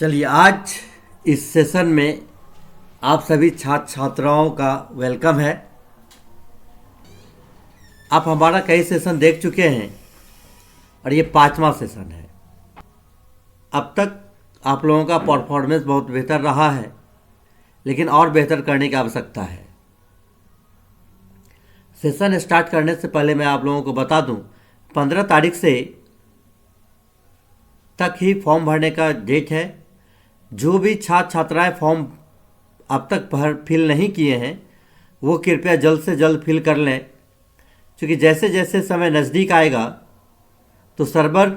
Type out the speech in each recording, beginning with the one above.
चलिए आज इस सेशन में आप सभी छात्र छात्राओं का वेलकम है। आप हमारा कई सेशन देख चुके हैं और ये 5वां सेशन है। अब तक आप लोगों का परफॉर्मेंस बहुत बेहतर रहा है, लेकिन और बेहतर करने की आवश्यकता है। सेशन स्टार्ट करने से पहले मैं आप लोगों को बता दूं, 15 तारीख से तक ही फॉर्म भरने का डेट है। जो भी छात्र छात्राएं फॉर्म अब तक फिल नहीं किए हैं वो कृपया जल्द से जल्द फिल कर लें, क्योंकि जैसे जैसे समय नज़दीक आएगा तो सर्वर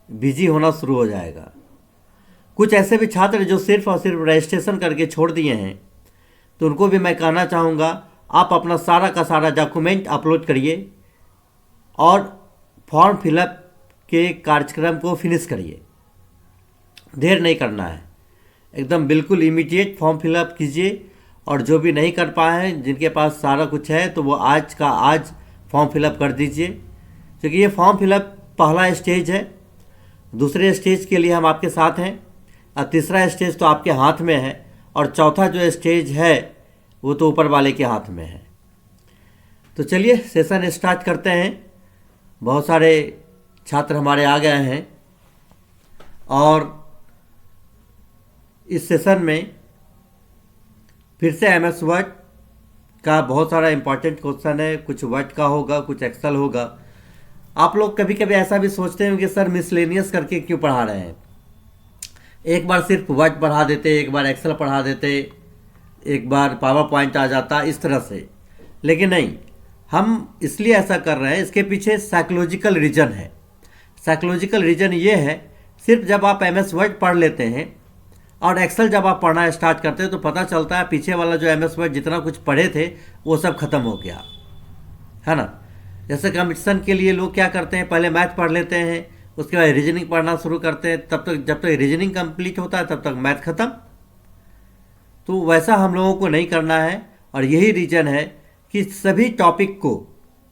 बिजी होना शुरू हो जाएगा। कुछ ऐसे भी छात्र जो सिर्फ और सिर्फ रजिस्ट्रेशन करके छोड़ दिए हैं, तो उनको भी मैं कहना चाहूँगा, आप अपना सारा का सारा डॉक्यूमेंट अपलोड करिए और फॉर्म फिलअप के कार्यक्रम को फिनिश करिए। देर नहीं करना है, एकदम बिल्कुल इमीडिएट फॉर्म फिलअप कीजिए। और जो भी नहीं कर पाए हैं, जिनके पास सारा कुछ है, तो वो आज का आज फॉर्म फिलअप कर दीजिए, क्योंकि ये फॉर्म फिलअप पहला स्टेज है। दूसरे स्टेज के लिए हम आपके साथ हैं और तीसरा स्टेज तो आपके हाथ में है, और चौथा जो स्टेज है वो तो ऊपर वाले के हाथ में है। तो चलिए सेशन स्टार्ट करते हैं। बहुत सारे छात्र हमारे आ गए हैं और इस सेशन में फिर से एमएस वर्ड का बहुत सारा इंपॉर्टेंट क्वेश्चन है। कुछ वर्ड का होगा, कुछ एक्सेल होगा। आप लोग कभी कभी ऐसा भी सोचते हैं कि सर मिसलेनियस करके क्यों पढ़ा रहे हैं, एक बार सिर्फ वर्ड पढ़ा देते, एक बार एक्सेल पढ़ा देते, एक बार पावर पॉइंट आ जाता, इस तरह से। लेकिन नहीं, हम इसलिए ऐसा कर रहे हैं, इसके पीछे साइकोलॉजिकल रीज़न है। साइकोलॉजिकल रीज़न ये है, सिर्फ जब आप एमएस वर्ड पढ़ लेते हैं और एक्सेल जब आप पढ़ना स्टार्ट करते हैं तो पता चलता है पीछे वाला जो एमएस वर्ड जितना कुछ पढ़े थे वो सब खत्म हो गया है ना। जैसे कंपटीशन के लिए लोग क्या करते हैं, पहले मैथ पढ़ लेते हैं, उसके बाद रीजनिंग पढ़ना शुरू करते हैं, तब तक जब तक रीजनिंग कंप्लीट होता है तब तक मैथ खत्म। तो वैसा हम लोगों को नहीं करना है, और यही रीज़न है कि सभी टॉपिक को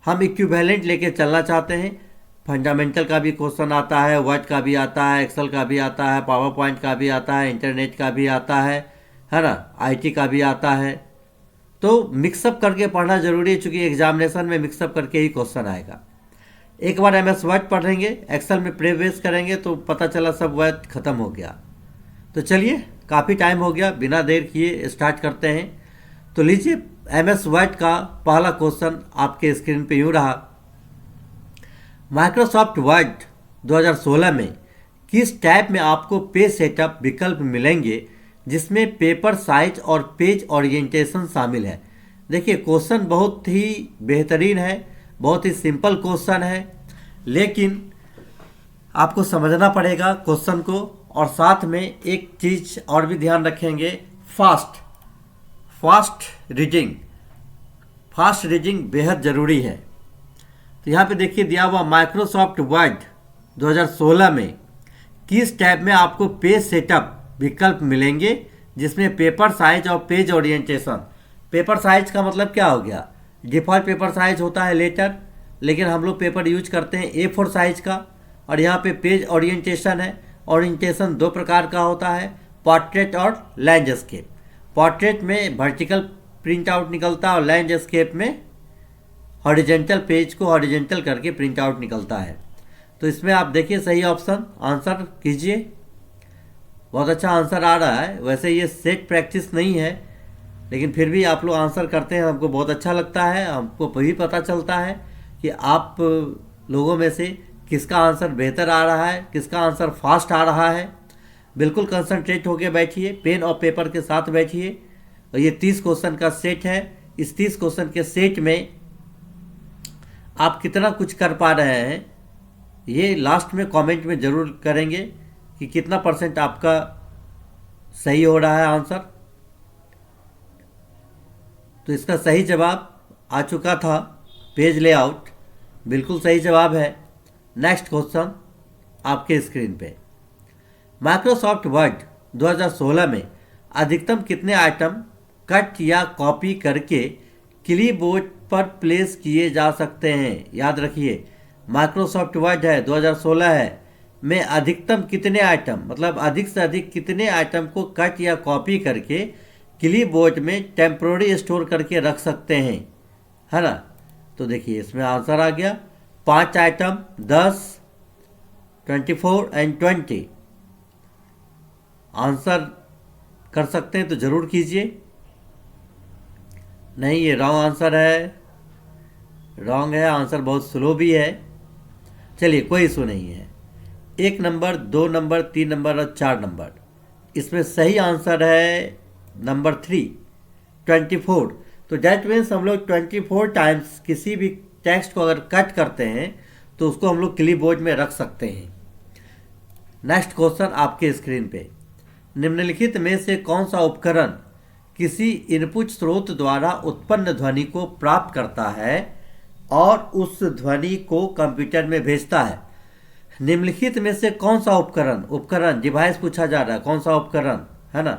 हम इक्विवेलेंट लेके चलना चाहते हैं। फंडामेंटल का भी क्वेश्चन आता है, वर्ड का भी आता है, एक्सेल का भी आता है, पावर पॉइंट का भी आता है, इंटरनेट का भी आता है ना, आईटी का भी आता है। तो मिक्सअप करके पढ़ना जरूरी है, क्योंकि एग्जामिनेशन में मिक्सअप करके ही क्वेश्चन आएगा। एक बार एमएस वर्ड पढ़ेंगे, एक्सेल में प्रेवेस करेंगे तो पता चला सब वर्ड खत्म हो गया। तो चलिए, काफ़ी टाइम हो गया, बिना देर किए स्टार्ट करते हैं। तो लीजिए, एमएस वर्ड का पहला क्वेश्चन आपके स्क्रीन पे यूँ रहा, माइक्रोसॉफ्ट वर्ड 2016 में किस टैब में आपको पेज सेटअप विकल्प मिलेंगे जिसमें पेपर साइज और पेज ओरिएंटेशन शामिल है। देखिए, क्वेश्चन बहुत ही बेहतरीन है, बहुत ही सिंपल क्वेश्चन है, लेकिन आपको समझना पड़ेगा क्वेश्चन को, और साथ में एक चीज़ और भी ध्यान रखेंगे, फास्ट रीडिंग बेहद ज़रूरी है। तो यहाँ पे देखिए दिया हुआ, माइक्रोसॉफ्ट वर्ड 2016 में किस टैब में आपको पेज सेटअप विकल्प मिलेंगे जिसमें पेपर साइज और पेज ओरिएंटेशन। पेपर साइज का मतलब क्या हो गया, डिफ़ॉल्ट पेपर साइज होता है लेटर, लेकिन हम लोग पेपर यूज करते हैं A4 साइज का। और यहाँ पे पेज ओरिएंटेशन है। ओरिएंटेशन दो प्रकार का होता है, पोर्ट्रेट और लैंडस्केप। पोर्ट्रेट में वर्टिकल प्रिंट आउट निकलता है और लैंडस्केप में हॉरिजेंटल, पेज को हॉरिजेंटल करके प्रिंट आउट निकलता है। तो इसमें आप देखिए सही ऑप्शन आंसर कीजिए। बहुत अच्छा आंसर आ रहा है। वैसे ये सेट प्रैक्टिस नहीं है, लेकिन फिर भी आप लोग आंसर करते हैं, हमको बहुत अच्छा लगता है। हमको भी पता चलता है कि आप लोगों में से किसका आंसर बेहतर आ रहा है, किसका आंसर फास्ट आ रहा है। बिल्कुल कंसंट्रेट होके बैठिए, पेन और पेपर के साथ बैठिए। और ये 30 क्वेश्चन का सेट है। इस 30 क्वेश्चन के सेट में आप कितना कुछ कर पा रहे हैं, ये लास्ट में कमेंट में ज़रूर करेंगे कि कितना % आपका सही हो रहा है आंसर। तो इसका सही जवाब आ चुका था, पेज लेआउट बिल्कुल सही जवाब है। नेक्स्ट क्वेश्चन आपके स्क्रीन पे, माइक्रोसॉफ्ट वर्ड 2016 में अधिकतम कितने आइटम कट या कॉपी करके क्लिपबोर्ड पर प्लेस किए जा सकते हैं। याद रखिए, माइक्रोसॉफ्ट वर्ड है, 2016 है, में अधिकतम कितने आइटम, मतलब अधिक से अधिक कितने आइटम को कट या कॉपी करके क्लिपबोर्ड में टेम्पोररी स्टोर करके रख सकते हैं, है ना। तो देखिए इसमें आंसर आ गया 5 आइटम, 10, 24 एंड 20। आंसर कर सकते हैं तो ज़रूर कीजिए। नहीं, ये रॉन्ग आंसर है, रॉन्ग है, आंसर बहुत स्लो भी है। चलिए कोई इशू नहीं है। 1 नंबर, 2 नंबर, 3 नंबर और 4 नंबर। इसमें सही आंसर है नंबर 3, 24। तो डैट मीन्स हम लोग 24 टाइम्स किसी भी टेक्स्ट को अगर कट करते हैं तो उसको हम लोग क्लिपबोर्ड में रख सकते हैं। नेक्स्ट क्वेश्चन आपके स्क्रीन पे, निम्नलिखित में से कौन सा उपकरण किसी इनपुट स्रोत द्वारा उत्पन्न ध्वनि को प्राप्त करता है और उस ध्वनि को कंप्यूटर में भेजता है। निम्नलिखित में से कौन सा उपकरण डिवाइस पूछा जा रहा है, कौन सा उपकरण, है ना,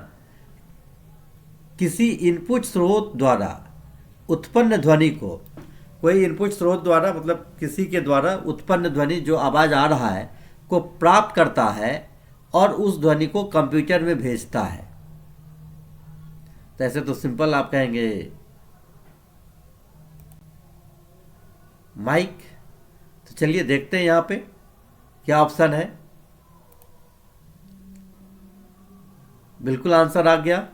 किसी इनपुट स्रोत द्वारा उत्पन्न ध्वनि को, कोई इनपुट स्रोत द्वारा मतलब किसी के द्वारा उत्पन्न ध्वनि जो आवाज़ आ रहा है को प्राप्त करता है और उस ध्वनि को कंप्यूटर में भेजता है। तो ऐसे तो सिंपल आप कहेंगे माइक। तो चलिए देखते हैं यहाँ पे क्या ऑप्शन है। बिल्कुल आंसर आ गया,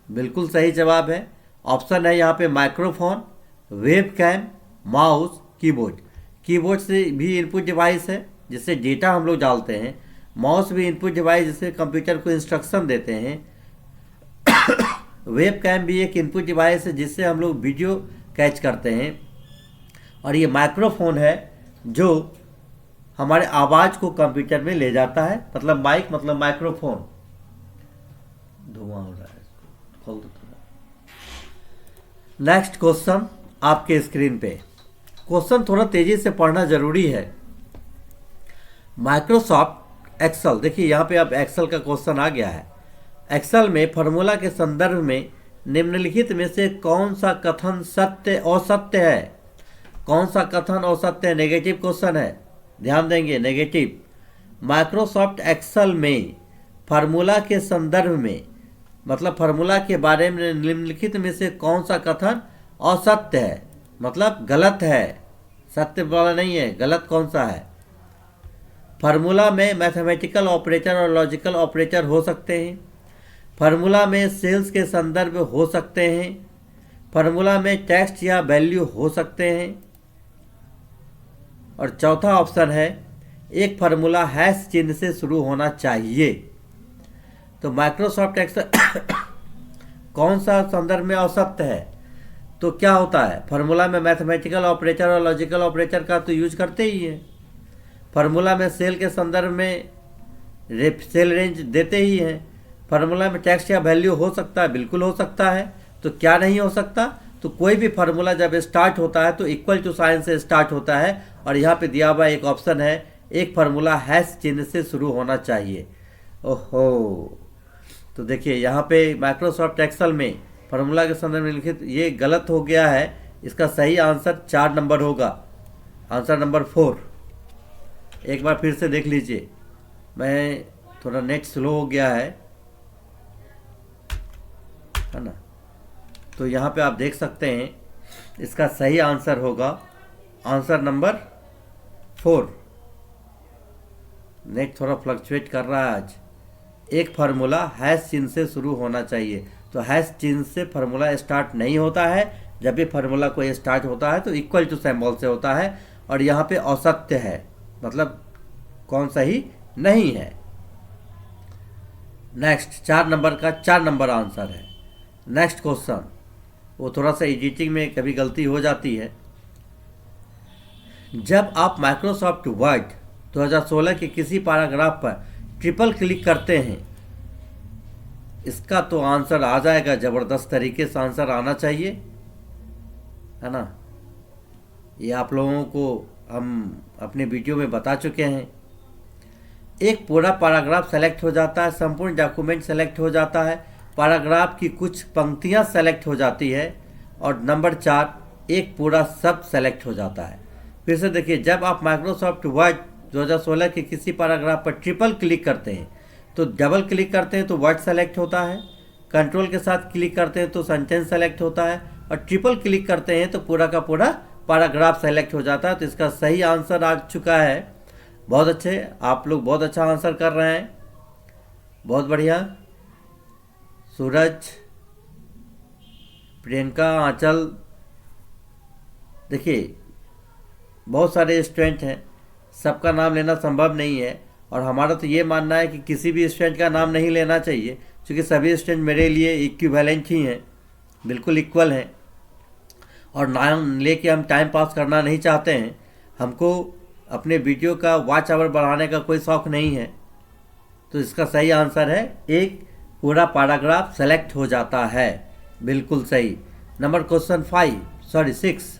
बिल्कुल सही जवाब है। ऑप्शन है यहाँ पे microphone, web cam, mouse, keyboard. Keyboard से भी इनपुट डिवाइस है जिससे डेटा हम लोग डालते हैं। माउस भी इनपुट डिवाइस जिससे कंप्यूटर को इंस्ट्रक्शन देते हैं। वेब कैम भी एक इनपुट डिवाइस है जिससे हम लोग वीडियो कैच करते हैं। और ये माइक्रोफोन है जो हमारे आवाज़ को कंप्यूटर में ले जाता है, मतलब माइक मतलब माइक्रोफोन। धुआं हो रहा है, खोल दो थोड़ा। नेक्स्ट क्वेश्चन आपके स्क्रीन पे। क्वेश्चन थोड़ा तेजी से पढ़ना जरूरी है। माइक्रोसॉफ्ट एक्सेल, देखिए यहाँ पे अब एक्सेल का क्वेश्चन आ गया है। एक्सेल में फार्मूला के संदर्भ में निम्नलिखित में से कौन सा कथन सत्य असत्य है? कौन सा कथन असत्य है? नेगेटिव क्वेश्चन है, ध्यान देंगे, नेगेटिव। माइक्रोसॉफ्ट एक्सेल में फार्मूला के संदर्भ में मतलब फार्मूला के बारे में निम्नलिखित में से कौन सा कथन असत्य है, मतलब गलत है, सत्य वाला नहीं है, गलत कौन सा है? फार्मूला में मैथमेटिकल ऑपरेटर और लॉजिकल ऑपरेटर हो सकते हैं। फार्मूला में सेल्स के संदर्भ हो सकते हैं। फार्मूला में टेक्स्ट या वैल्यू हो सकते हैं। और चौथा ऑप्शन है एक फार्मूला हैश चिन्ह से शुरू होना चाहिए। तो माइक्रोसॉफ्ट एक्सेल कौन सा संदर्भ में असत्य है? तो क्या होता है, फार्मूला में मैथमेटिकल ऑपरेटर और लॉजिकल ऑपरेटर का तो यूज करते ही है। फार्मूला में सेल के संदर्भ में सेल रेंज देते ही हैं। फार्मूला में टेक्स्ट या वैल्यू हो सकता है, बिल्कुल हो सकता है। तो क्या नहीं हो सकता? तो कोई भी फार्मूला जब स्टार्ट होता है तो इक्वल टू साइन से स्टार्ट होता है। और यहाँ पे दिया हुआ एक ऑप्शन है एक फार्मूला हैश चिन्ह से शुरू होना चाहिए। ओहो, तो देखिए यहाँ पे माइक्रोसॉफ्ट एक्सेल में फार्मूला के संदर्भ में लिखित ये गलत हो गया है। इसका सही आंसर 4 नंबर होगा, आंसर नंबर 4। एक बार फिर से देख लीजिए, मैं थोड़ा नेट स्लो हो गया है ना। तो यहाँ पे आप देख सकते हैं इसका सही आंसर होगा आंसर नंबर 4। नेट थोड़ा फ्लक्चुएट कर रहा है आज। एक फार्मूला हैश चिन्ह से शुरू होना चाहिए। तो हैश चिन्ह से फार्मूला स्टार्ट नहीं होता है। जब भी फार्मूला को स्टार्ट होता है तो इक्वल टू सिंबल से होता है। और यहाँ पे असत्य है, मतलब कौन सही नहीं है। नेक्स्ट 4 नंबर का 4 नंबर आंसर है। नेक्स्ट क्वेश्चन, वो थोड़ा सा एडिटिंग में कभी गलती हो जाती है। जब आप माइक्रोसॉफ्ट वर्ड 2016 के किसी पैराग्राफ पर ट्रिपल क्लिक करते हैं, इसका तो आंसर आ जाएगा, ज़बरदस्त तरीके से आंसर आना चाहिए, है ना। ये आप लोगों को हम अपने वीडियो में बता चुके हैं। एक पूरा पैराग्राफ सेलेक्ट हो जाता है, संपूर्ण डॉक्यूमेंट सेलेक्ट हो जाता है, पैराग्राफ की कुछ पंक्तियां सेलेक्ट हो जाती है और नंबर 4 एक पूरा सब सेलेक्ट हो जाता है। फिर से देखिए, जब आप माइक्रोसॉफ्ट वर्ड 2016 के किसी पैराग्राफ पर ट्रिपल क्लिक करते हैं तो डबल क्लिक करते हैं तो वर्ड सेलेक्ट होता है, कंट्रोल के साथ क्लिक करते हैं तो सेंटेंस सेलेक्ट होता है, और ट्रिपल क्लिक करते हैं तो पूरा का पूरा पैराग्राफ सेलेक्ट हो जाता है। तो इसका सही आंसर आ चुका है। बहुत अच्छे, आप लोग बहुत अच्छा आंसर कर रहे हैं, बहुत बढ़िया। सूरज, प्रियंका, आंचल, देखिए बहुत सारे स्टूडेंट हैं, सबका नाम लेना संभव नहीं है, और हमारा तो ये मानना है कि किसी भी स्टूडेंट का नाम नहीं लेना चाहिए, क्योंकि सभी स्टूडेंट मेरे लिए इक्विवेलेंट ही हैं, बिल्कुल इक्वल हैं, और नाम लेके हम टाइम पास करना नहीं चाहते हैं। हमको अपने वीडियो का वॉच आवर बढ़ाने का कोई शौक़ नहीं है। तो इसका सही आंसर है एक, पूरा पैराग्राफ सेलेक्ट हो जाता है, बिल्कुल सही। नंबर क्वेश्चन 6,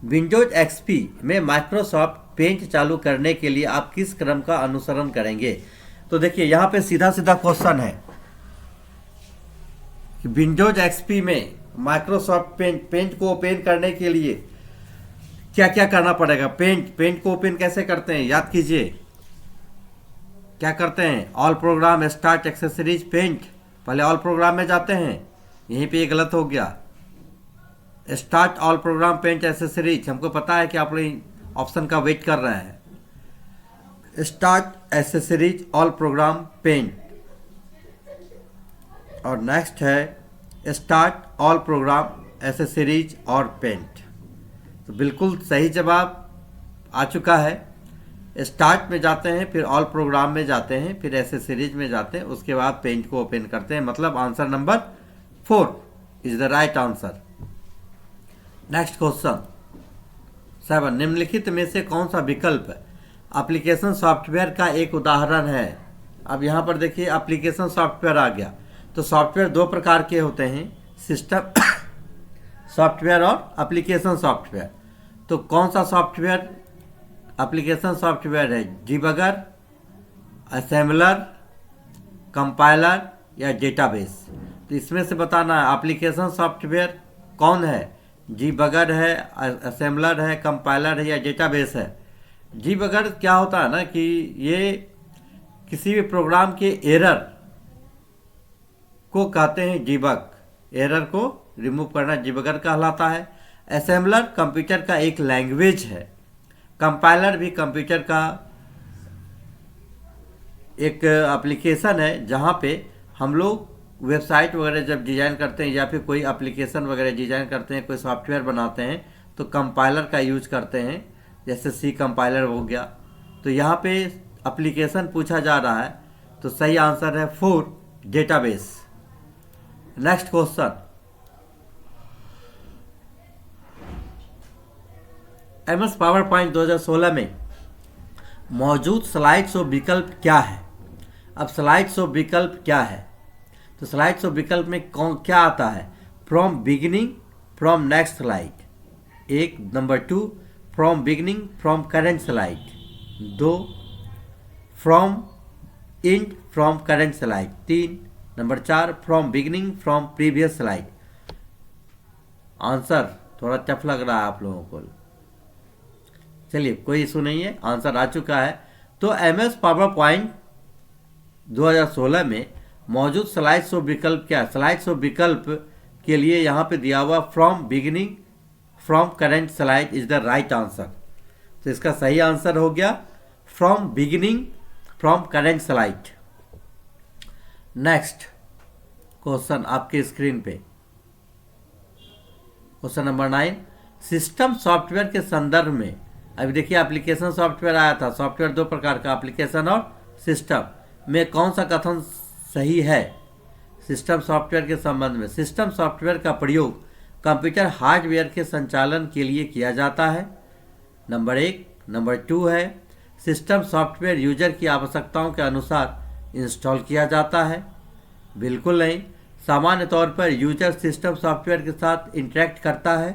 विंडोज एक्सपी में माइक्रोसॉफ्ट पेंट चालू करने के लिए आप किस क्रम का अनुसरण करेंगे? तो देखिए यहाँ पे सीधा सीधा क्वेश्चन है कि विंडोज एक्सपी में माइक्रोसॉफ्ट पेंट को ओपन करने के लिए क्या क्या करना पड़ेगा। पेंट को ओपन कैसे करते हैं, याद कीजिए। क्या करते हैं, all program, start, accessories, paint, पहले ऑल प्रोग्राम में जाते हैं, यहीं पे ये गलत हो गया। Start all program, paint, accessories, हमको पता है कि आप लोग ऑप्शन का वेट कर रहे हैं। Start, accessories, all program, paint, और नेक्स्ट है स्टार्ट ऑल प्रोग्राम, एक्सेसरीज और पेंट। तो बिल्कुल सही जवाब आ चुका है। स्टार्ट में जाते हैं, फिर ऑल प्रोग्राम में जाते हैं, फिर एक्सेसरीज में जाते हैं, उसके बाद पेंट को ओपन करते हैं। मतलब answer number 4 is the right answer. Next question 7, निम्नलिखित में से कौन सा विकल्प एप्लीकेशन सॉफ्टवेयर का एक उदाहरण है? अब यहाँ पर देखिए एप्लीकेशन सॉफ्टवेयर आ गया। तो सॉफ्टवेयर दो प्रकार के होते हैं, सिस्टम सॉफ्टवेयर और एप्लीकेशन सॉफ्टवेयर। तो कौन सा सॉफ्टवेयर एप्लीकेशन सॉफ्टवेयर है? डिबगर, असेंबलर, कंपाइलर या डेटाबेस? तो इसमें से बताना है एप्लीकेशन सॉफ्टवेयर कौन है। डिबगर है, असेंबलर है, कंपाइलर है या डेटाबेस है। डिबगर क्या होता है ना कि ये किसी भी प्रोग्राम के एरर को कहते हैं डिबग, एरर को रिमूव करना डिबगर कहलाता है। असेंबलर कंप्यूटर का एक लैंग्वेज है। कंपाइलर भी कंप्यूटर का एक एप्लीकेशन है जहाँ पे हम लोग वेबसाइट वगैरह जब डिज़ाइन करते हैं या फिर कोई एप्लीकेशन वगैरह डिज़ाइन करते हैं, कोई सॉफ्टवेयर बनाते हैं, तो कंपाइलर का यूज करते हैं, जैसे सी कंपाइलर हो गया। तो यहाँ पे एप्लीकेशन पूछा जा रहा है, तो सही आंसर है 4, database. Next question, MS power point 2016 में मौजूद स्लाइड शो विकल्प क्या है? अब स्लाइड शो विकल्प क्या है? तो स्लाइड शो विकल्प में कौन क्या आता है? From beginning, from next slide, एक। Number 2, from beginning, from current slide, 2। From end, from current slide, 3। Number 4, from beginning, from previous slide. Answer थोड़ा टफ लग रहा है आप लोगों को, चलिए कोई इशू नहीं है, आंसर आ चुका है। तो MS पावर पॉइंट 2016 में मौजूद स्लाइड शो विकल्प क्या है? स्लाइड शो विकल्प के लिए यहाँ पे दिया हुआ from beginning, from current slide is the right answer. तो इसका सही आंसर हो गया from beginning, from current slide. Next question आपके स्क्रीन पे, क्वेश्चन नंबर 9, सिस्टम सॉफ्टवेयर के संदर्भ में, अभी देखिए एप्लीकेशन सॉफ्टवेयर आया था, सॉफ्टवेयर दो प्रकार का, एप्लीकेशन और सिस्टम, में कौन सा कथन सही है? सिस्टम सॉफ्टवेयर के संबंध में, सिस्टम सॉफ्टवेयर का प्रयोग कंप्यूटर हार्डवेयर के संचालन के लिए किया जाता है, नंबर 1। नंबर 2 है सिस्टम सॉफ्टवेयर यूजर की आवश्यकताओं के अनुसार इंस्टॉल किया जाता है, बिल्कुल नहीं। सामान्य तौर पर यूजर सिस्टम सॉफ्टवेयर के साथ इंटरेक्ट करता है।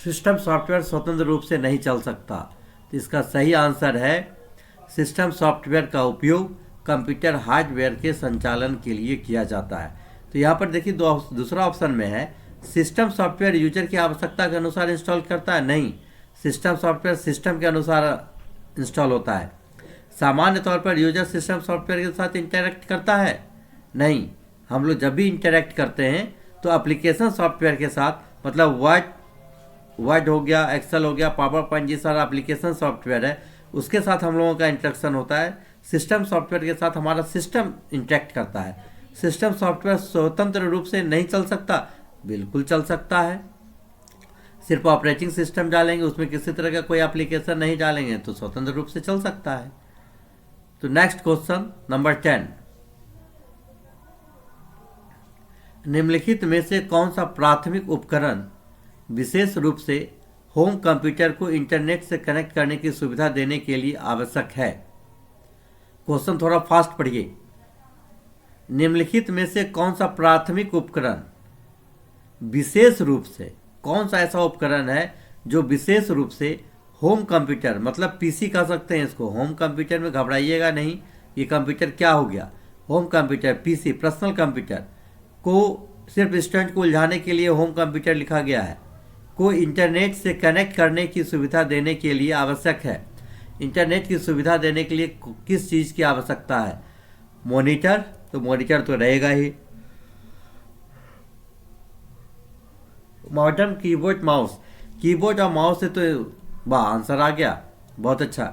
सिस्टम सॉफ्टवेयर स्वतंत्र रूप से नहीं चल सकता। तो इसका सही आंसर है सिस्टम सॉफ्टवेयर का उपयोग कंप्यूटर हार्डवेयर के संचालन के लिए किया जाता है। तो यहाँ पर देखिए दूसरा ऑप्शन में है सिस्टम सॉफ्टवेयर यूजर की आवश्यकता के अनुसार इंस्टॉल करता है? नहीं, सिस्टम सॉफ्टवेयर सिस्टम के अनुसार इंस्टॉल होता है। सामान्य तौर पर यूजर सिस्टम सॉफ्टवेयर के साथ इंटरेक्ट करता है? नहीं, हम लोग जब भी इंटरेक्ट करते हैं तो एप्लीकेशन सॉफ्टवेयर के साथ, मतलब वर्ड हो गया, एक्सेल हो गया, पावर पॉइंट, ये सारा एप्लीकेशन सॉफ्टवेयर है, उसके साथ हम लोगों का इंटरेक्शन होता है। सिस्टम सॉफ्टवेयर के साथ हमारा सिस्टम इंटरेक्ट करता है। सिस्टम सॉफ्टवेयर स्वतंत्र रूप से नहीं चल सकता? बिल्कुल चल सकता है। सिर्फ ऑपरेटिंग सिस्टम डालेंगे, उसमें किसी तरह का कोई एप्लीकेशन नहीं डालेंगे तो स्वतंत्र रूप से चल सकता है। तो नेक्स्ट क्वेश्चन नंबर 10, निम्नलिखित में से कौन सा प्राथमिक उपकरण विशेष रूप से होम कंप्यूटर को इंटरनेट से कनेक्ट करने की सुविधा देने के लिए आवश्यक है? क्वेश्चन थोड़ा फास्ट पढ़िए। निम्नलिखित में से कौन सा प्राथमिक उपकरण विशेष रूप से, कौन सा ऐसा उपकरण है जो विशेष रूप से होम कंप्यूटर, मतलब पीसी कह सकते हैं इसको, होम कंप्यूटर में घबराइएगा नहीं, ये कंप्यूटर क्या हो गया, home computer, PC, personal computer को सिर्फ स्टूडेंट को उलझाने के लिए होम कंप्यूटर लिखा गया है, को इंटरनेट से कनेक्ट करने की सुविधा देने के लिए आवश्यक है। इंटरनेट की सुविधा देने के लिए किस चीज़ की आवश्यकता है? मॉनिटर, तो मॉनिटर तो रहेगा ही। मॉडर्न कीबोर्ड, माउस, कीबोर्ड और माउस से तो वाह आंसर आ गया, बहुत अच्छा।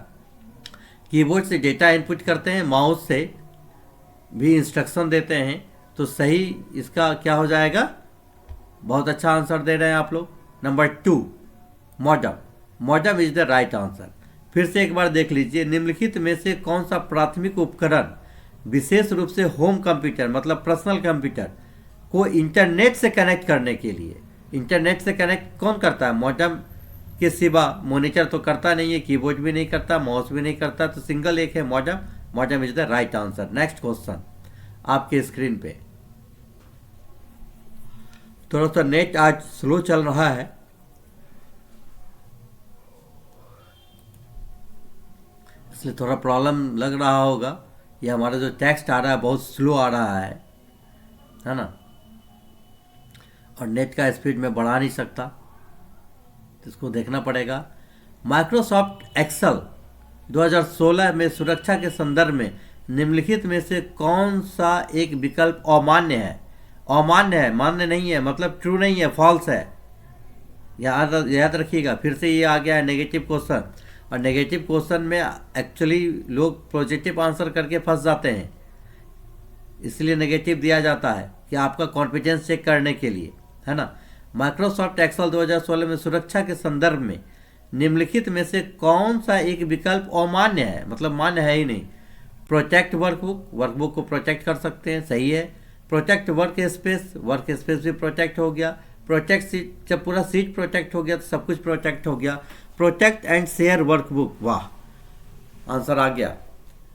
कीबोर्ड से डेटा इनपुट करते हैं, माउस से भी इंस्ट्रक्शन देते हैं, तो सही इसका क्या हो जाएगा? बहुत अच्छा आंसर दे रहे हैं आप लोग। Number 2, modem, modem is the right answer. फिर से एक बार देख लीजिए, निम्नलिखित में से कौन सा प्राथमिक उपकरण विशेष रूप से होम कंप्यूटर, मतलब पर्सनल कंप्यूटर को इंटरनेट से कनेक्ट करने के लिए, इंटरनेट से कनेक्ट कौन करता है? मॉडम के सिवा मॉनिटर तो करता नहीं है, कीबोर्ड भी नहीं करता, माउस भी नहीं करता, तो सिंगल एक है modem. Modem is the right answer. Next question आपके स्क्रीन पे। थोड़ा सा नेट आज स्लो चल रहा है, इसलिए थोड़ा प्रॉब्लम लग रहा होगा। ये हमारा जो टेक्स्ट आ रहा है बहुत स्लो आ रहा है ना, और नेट का स्पीड मैं बढ़ा नहीं सकता, तो इसको देखना पड़ेगा। माइक्रोसॉफ्ट एक्सेल 2016 में सुरक्षा के संदर्भ में निम्नलिखित में से कौन सा एक विकल्प अमान्य है? अमान्य है, मान्य नहीं है, मतलब ट्रू नहीं है, फॉल्स है। याद रखिएगा। फिर से ये आ गया है नेगेटिव क्वेश्चन, और नेगेटिव क्वेश्चन में एक्चुअली लोग पॉजिटिव आंसर करके फंस जाते हैं, इसलिए नेगेटिव दिया जाता है कि आपका कॉन्फिडेंस चेक करने के लिए, है ना। माइक्रोसॉफ्ट एक्सेल 2016 में सुरक्षा के संदर्भ में निम्नलिखित में से कौन सा एक विकल्प अमान्य है, मतलब मान्य है ही नहीं? प्रोटेक्ट वर्कबुक, वर्कबुक को प्रोटेक्ट कर सकते हैं, सही है। Protect work space, work space भी प्रोटेक्ट हो गया। प्रोटेक्ट सीट, जब पूरा सीट प्रोटेक्ट हो गया तो सब कुछ प्रोटेक्ट हो गया। प्रोटेक्ट एंड शेयर वर्कबुक, वाह आंसर आ गया।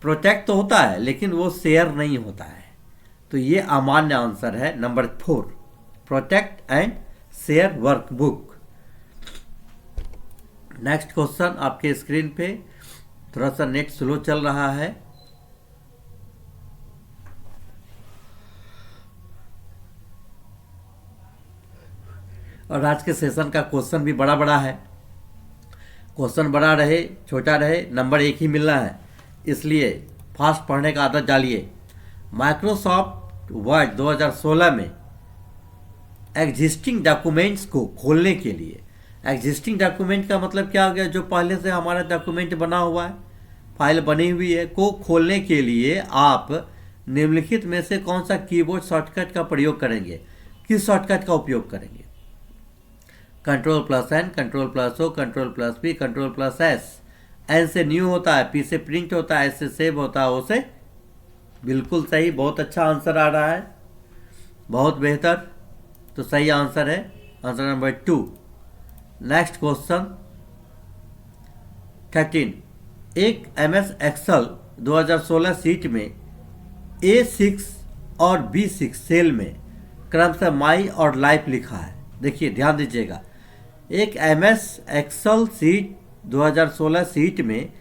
प्रोटेक्ट तो होता है लेकिन वो शेयर नहीं होता है, तो ये अमान्य आंसर है number 4, protect and share workbook. Next question आपके स्क्रीन पे। थोड़ा सा नेट स्लो चल रहा है, और आज के सेशन का क्वेश्चन भी बड़ा बड़ा है। क्वेश्चन बड़ा रहे छोटा रहे, नंबर एक ही मिलना है, इसलिए फास्ट पढ़ने का आदत डालिए। माइक्रोसॉफ्ट वर्ड 2016 में एग्जिस्टिंग डॉक्यूमेंट्स को खोलने के लिए, एग्जिस्टिंग डॉक्यूमेंट का मतलब क्या हो गया? जो पहले से हमारा डॉक्यूमेंट बना हुआ है, फाइल बनी हुई है, को खोलने के लिए आप निम्नलिखित में से कौन सा कीबोर्ड शॉर्टकट का प्रयोग करेंगे? किस शॉर्टकट का उपयोग करेंगे? Ctrl+N, Ctrl+O, Ctrl+P, Ctrl+S। N से न्यू होता है, पी से प्रिंट होता है, एस से सेव होता है, ओ से बिल्कुल सही। बहुत अच्छा आंसर आ रहा है, बहुत बेहतर। तो सही आंसर है आंसर नंबर 2। नेक्स्ट क्वेश्चन 13, एक MS एक्सेल 2016 शीट में A6 और B6 सेल में क्रमशः माई और लाइफ लिखा है। देखिए ध्यान दीजिएगा, एक MS एक्सेल शीट 2016 शीट में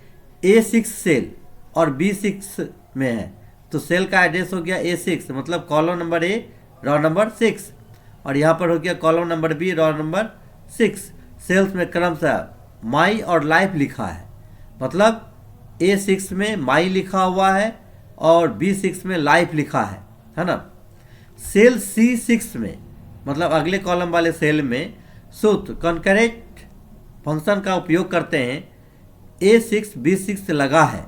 A6 सेल और B6 में है, तो सेल का एड्रेस हो गया A6, मतलब column number A, row number 6, और यहाँ पर हो गया column number B, row number 6। Cells में क्रमशः माई और लाइफ लिखा है, मतलब A6 में माई लिखा हुआ है और B6 में लाइफ लिखा है ना। सेल C6 में, मतलब अगले कॉलम वाले सेल में सूत्र कॉन्करेंट फंक्शन का उपयोग करते हैं, A6 B6 लगा है,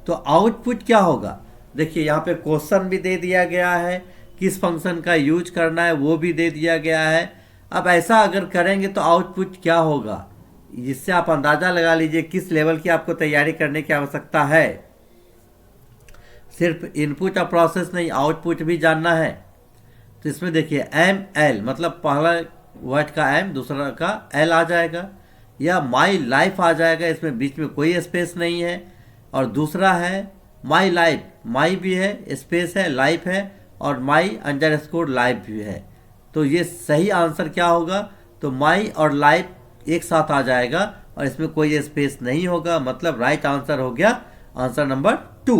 तो आउटपुट क्या होगा। देखिए यहाँ पे क्वेश्चन भी दे दिया गया है, किस फंक्शन का यूज करना है वो भी दे दिया गया है। अब ऐसा अगर करेंगे तो आउटपुट क्या होगा, जिससे आप अंदाज़ा लगा लीजिए किस लेवल की आपको तैयारी करने की आवश्यकता है। सिर्फ इनपुट और प्रोसेस नहीं, आउटपुट भी जानना है। तो इसमें देखिए ML, मतलब पहला वर्ड का M, दूसरा का L आ जाएगा, या माई लाइफ आ जाएगा, इसमें बीच में कोई स्पेस नहीं है। और दूसरा है माई लाइफ, माई भी है, स्पेस है, लाइफ है, और माई अंडरस्कोर लाइफ भी है। तो ये सही आंसर क्या होगा, तो माई और लाइफ एक साथ आ जाएगा और इसमें कोई स्पेस नहीं होगा, मतलब राइट आंसर हो गया answer number 2।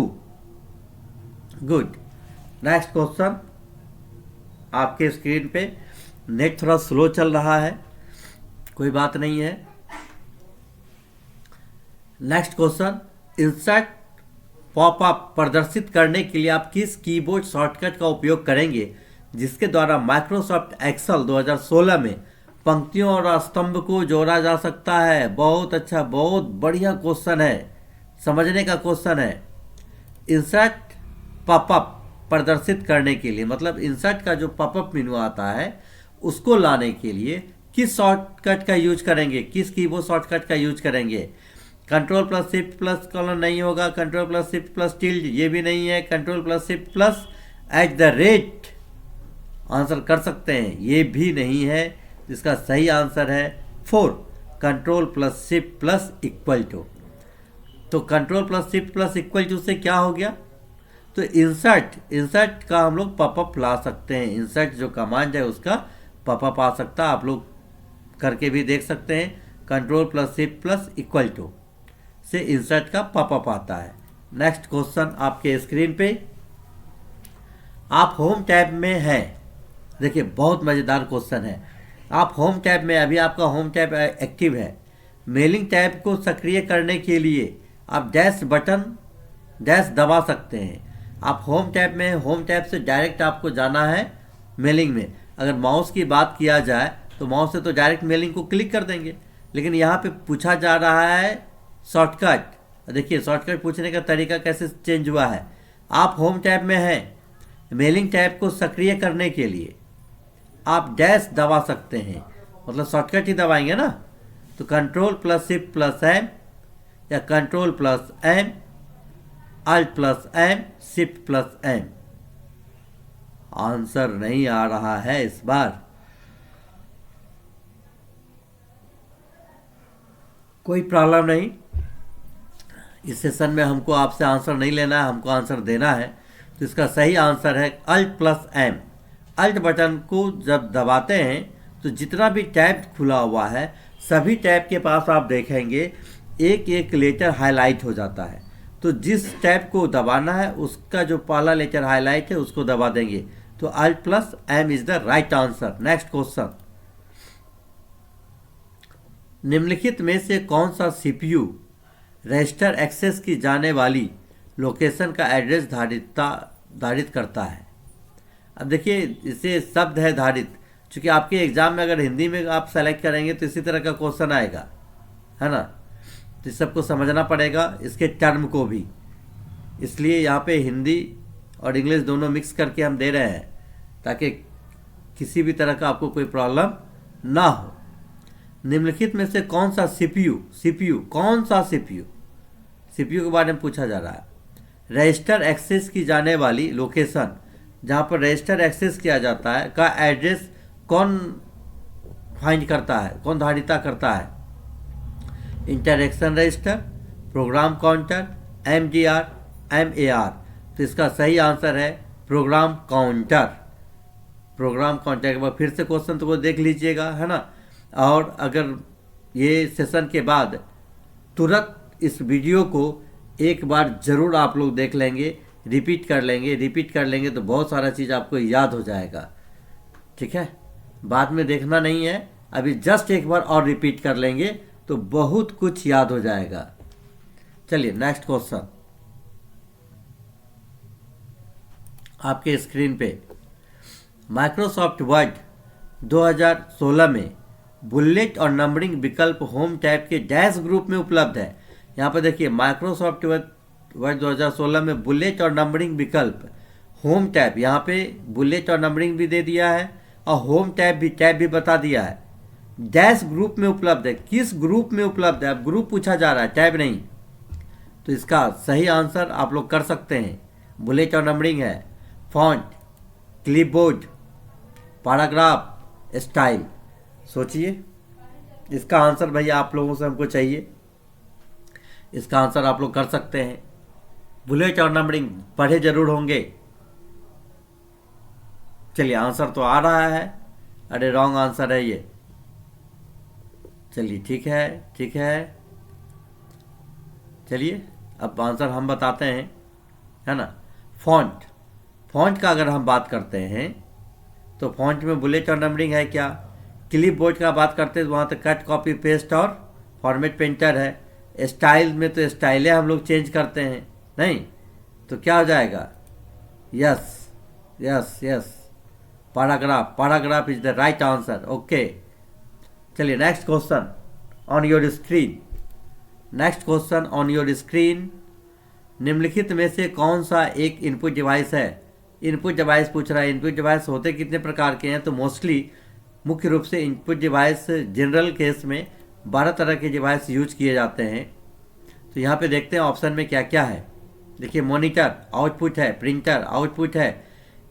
Good. Next question आपके स्क्रीन पे, नेट थोड़ा स्लो चल रहा है, कोई बात नहीं है। नेक्स्ट क्वेश्चन, इंसर्ट पॉपअप प्रदर्शित करने के लिए आप किस कीबोर्ड शॉर्टकट का उपयोग करेंगे, जिसके द्वारा माइक्रोसॉफ्ट एक्सेल 2016 में पंक्तियों और स्तंभ को जोड़ा जा सकता है। बहुत अच्छा, बहुत बढ़िया क्वेश्चन है, समझने का क्वेश्चन है। इंसर्ट पॉपअप प्रदर्शित करने के लिए, मतलब इंसर्ट का जो पॉपअप मेनू आता है उसको लाने के लिए किस शॉर्टकट का यूज करेंगे, किस कीबोर्ड शॉर्टकट का यूज करेंगे। Control plus shift plus colon नहीं होगा, control plus shift plus tilde ये भी नहीं है, control plus shift plus @ answer कर सकते हैं, ये भी नहीं है। इसका सही आंसर है 4, control plus shift plus equal to. तो control plus shift plus equal to से क्या हो गया, तो इंसर्ट का हम लोग पॉपअप ला सकते हैं। इंसर्ट जो कमांड है उसका पॉपअप आ सकता है, आप लोग करके भी देख सकते हैं। Control plus shift plus equal to से इंसर्ट का पॉपअप आता है। नेक्स्ट क्वेश्चन आपके स्क्रीन पे, आप होम टैब में हैं। देखिए बहुत मज़ेदार क्वेश्चन है। आप होम टैब में, अभी आपका होम टैब एक्टिव है। मेलिंग टैब को सक्रिय करने के लिए आप डैश दबा सकते हैं। आप होम टैब में, होम टैब से डायरेक्ट आपको जाना है मेलिंग में। अगर माउस की बात किया जाए तो माउस से तो डायरेक्ट मेलिंग को क्लिक कर देंगे, लेकिन यहाँ पे पूछा जा रहा है शॉर्टकट। देखिए शॉर्टकट पूछने का तरीका कैसे चेंज हुआ है। आप होम टैब में हैं, मेलिंग टैब को सक्रिय करने के लिए आप डैश दबा सकते हैं, मतलब शॉर्टकट ही दबाएंगे ना। तो control plus shift plus M, या control plus M, alt plus M, shift plus M. Answer नहीं आ रहा है इस बार, कोई प्रॉब्लम नहीं। इस सेशन में हमको आपसे आंसर नहीं लेना है, हमको आंसर देना है। तो इसका सही आंसर है alt plus M. Alt button को जब दबाते हैं तो जितना भी टैब खुला हुआ है सभी टैब के पास आप देखेंगे एक एक लेटर हाईलाइट हो जाता है। तो जिस टैब को दबाना है उसका जो पहला लेटर हाईलाइट है उसको दबा देंगे। तो alt plus M is the right answer. Next question, निम्नलिखित में से कौन सा सीपीयू रजिस्टर एक्सेस की जाने वाली लोकेशन का एड्रेस धारित करता है। अब देखिए इसे शब्द है धारित, चूँकि आपके एग्जाम में अगर हिंदी में आप सेलेक्ट करेंगे तो इसी तरह का क्वेश्चन आएगा, है ना। तो इस सबको समझना पड़ेगा, इसके टर्म को भी, इसलिए यहाँ पे हिंदी और इंग्लिश दोनों मिक्स करके हम दे रहे हैं ताकि किसी भी तरह का आपको कोई प्रॉब्लम ना हो। निम्नलिखित में से कौन सा सीपीयू कौन सा सीपीयू के बारे में पूछा जा रहा है। रजिस्टर एक्सेस की जाने वाली लोकेशन जहाँ पर रजिस्टर एक्सेस किया जाता है का एड्रेस कौन फाइंड करता है, कौन धारिता करता है। Interaction register, program counter, MDR, MAR। तो इसका सही आंसर है प्रोग्राम काउंटर। प्रोग्राम काउंटर के बाद फिर से क्वेश्चन तो वो देख लीजिएगा, है ना। और अगर ये सेशन के बाद तुरंत इस वीडियो को एक बार ज़रूर आप लोग देख लेंगे, रिपीट कर लेंगे तो बहुत सारा चीज़ आपको याद हो जाएगा, ठीक है। बाद में देखना नहीं है, अभी जस्ट एक बार और रिपीट कर लेंगे तो बहुत कुछ याद हो जाएगा। चलिए नेक्स्ट क्वेश्चन आपके स्क्रीन पे। माइक्रोसॉफ्ट वर्ड 2016 में बुलेट और नंबरिंग विकल्प होम टैब के डैश ग्रुप में उपलब्ध है। यहाँ पर देखिए माइक्रोसॉफ्ट वर्ड 2016 में बुलेट और नंबरिंग विकल्प होम टैब, यहाँ पे बुलेट और नंबरिंग भी दे दिया है और होम टैब भी बता दिया है। डैश ग्रुप में उपलब्ध है, किस ग्रुप में उपलब्ध है, अब ग्रुप पूछा जा रहा है, टैब नहीं। तो इसका सही आंसर आप लोग कर सकते हैं, बुलेट और नंबरिंग है। Font, clipboard, paragraph, style. सोचिए इसका आंसर भैया आप लोगों से हमको चाहिए। इसका आंसर आप लोग कर सकते हैं। बुलेट और नंबरिंग पढ़े जरूर होंगे। चलिए आंसर तो आ रहा है, अरे रॉन्ग आंसर है ये। चलिए ठीक है, ठीक है। चलिए अब आंसर हम बताते हैं, है ना। फॉन्ट का अगर हम बात करते हैं तो फॉन्ट में बुलेट और नंबरिंग है क्या। क्लिप बोर्ड का बात करते हैं तो वहाँ तो कट, कॉपी, पेस्ट और फॉर्मेट पेंटर है। स्टाइल में तो स्टाइलें हम लोग चेंज करते हैं, नहीं तो क्या हो जाएगा, yes yes yes, paragraph is the right answer. Okay चलिए next question on your screen. Next question on your screen. निम्नलिखित में से कौन सा एक इनपुट डिवाइस है। इनपुट डिवाइस पूछ रहा है। इनपुट डिवाइस होते कितने प्रकार के हैं, तो मोस्टली मुख्य रूप से इनपुट डिवाइस जनरल केस में 12 तरह के डिवाइस यूज किए जाते हैं। तो यहाँ पे देखते हैं ऑप्शन में क्या क्या है। देखिए मॉनिटर आउटपुट है, प्रिंटर आउटपुट है,